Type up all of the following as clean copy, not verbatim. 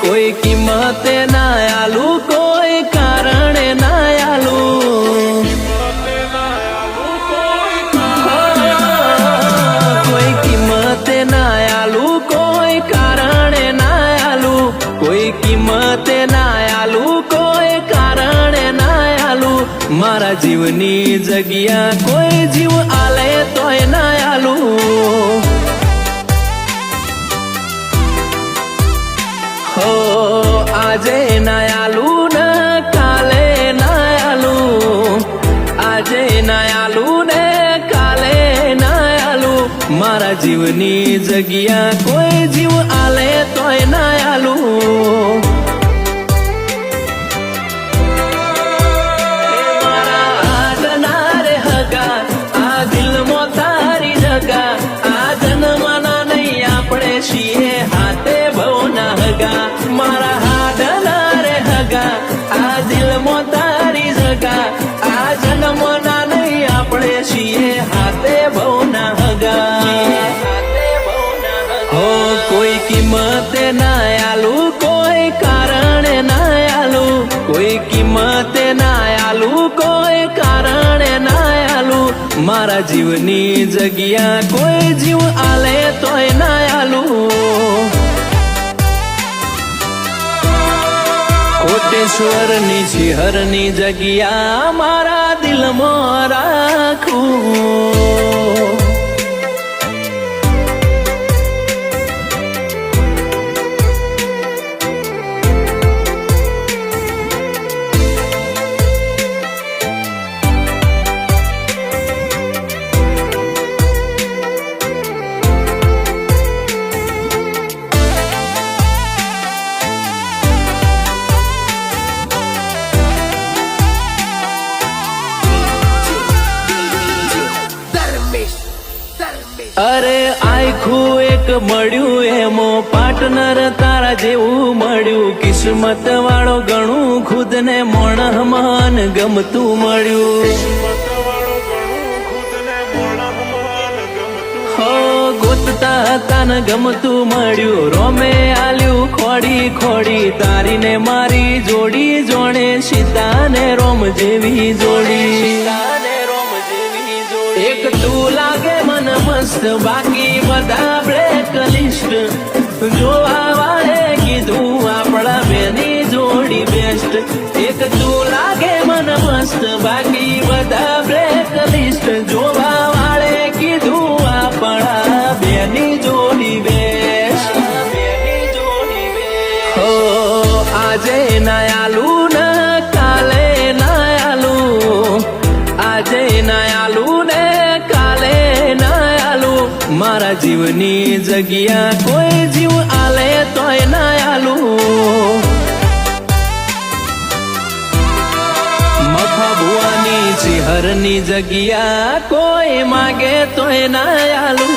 કોઈ કિંમતે ના આલુ, કોઈ કારણે ના આલુ, કોઈ કિંમતે ના આલુ, કોઈ કારણે ના આલુ, કોઈ કિંમતે ના આલુ, કોઈ કારણે ના આલુ, મારા જીવની જગ્યા કોઈ જીવ આલે તોય ના આલુ. હો આજે ના આલુ ને કાલે ના આલુ, આજે ના આલુ ને કાલે ના આલુ, મારા જીવની જગ્યા કોઈ જીવ આલે તોય ના આલુ. મારા આજના રે હગા, આ દિલમાં તારી જગા, આ જન્મના નહીં આપણે છીએ હાથે ભવના હગા. મારા હાડના રે હગા, આ દિલમાં તારી જગા, આ જન્મના નહીં આપણે છીએ હાથે ભવના હગા. હો કોઈ કિંમતે ના આલુ, કોઈ કારણે ના આલુ, કોઈ કિંમતે ના આલુ, કોઈ કારણે ના આલુ, મારા જીવની જગ્યા કોઈ જીવ આલે તોય ના આલુ. કોટેશ્વરની શિહરની જગ્યા મારા દિલમાં રાખું. અરે આખું એક મળ્યું એમો પાર્ટનર તારા જેવું મળ્યું, કિસ્મત વાળો ગણું ખુદને મોણ મન ગમતું મળ્યું. હો ગોતતા હતા ને ગમતું મળ્યું, રોમે આલ્યું ખોડી ખોડી, તારીને મારી જોડી જોડે સીતા ને રોમ જેવી જોડી. એક તું લાગે મન મસ્ત, બાકી બધા બ્લેક લિસ્ટ, જોવા વાળે કીધું આપણા બેની જોડી બેસ્ટ. એક તું લાગે મન મસ્ત, બાકી બધા બ્લેક લિસ્ટ, જોવા વાળે કીધું આપણા બેની જોડી બેસ્ટ. હો આજે ના આલુ ને કાલે ના આલુ, આજે ના આલુ ને કાલે ના આલુ, મારા જીવની જગ્યા કોઈ જીવ આલે તોય ના આલુ. મફા ભુવાની શિહરની જગ્યા કોઈ માગે તોય ના આલુ.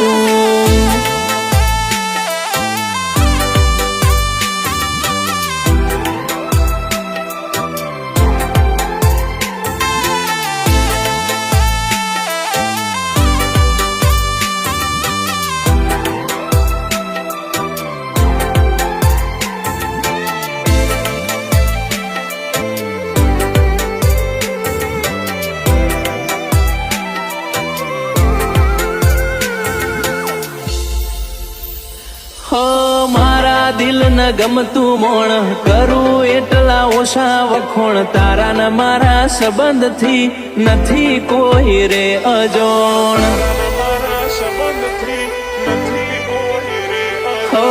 હો મારા દિલ ન ગમતું મોણ, કરું એટલા ઓછા વખોણ, તારા ને મારા સંબંધથી નથી કોઈ રે અજોણ. હો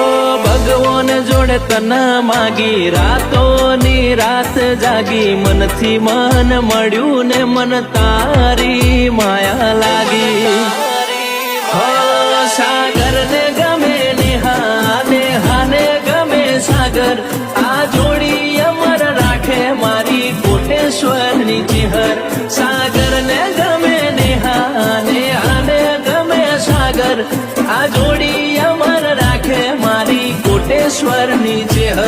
ભગવાન જોડે તને માગી, રાતોની રાત જાગી, મનથી મન મળ્યું ને મન તારી માયા લાગી. હો સાગર ને ગમે નેહા, નેહાને ગમે સાગર, આ જોડી અમર રાખે મારી કોટેશ્વરની ચિહર. સાગર ને ગમે નેહા, નેહાને ગમે સાગર, આ જોડી અમર રાખે મારી કોટેશ્વરની ચિહર.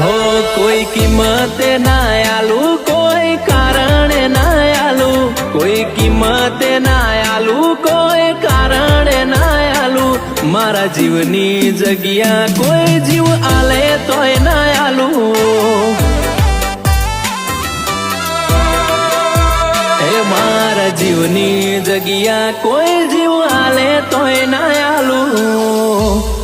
હો કોઈ કિંમતે ના આલુ, કોઈ કારણે ના આલુ, કોઈ કિંમતે ના આલુ, કોઈ કારણે ના આલુ, મારા જીવની જગ્યા કોઈ જીવ આલે તોય ના આલું. હે મારા જીવની જગ્યા કોઈ જીવ આલે તોય ના આલું.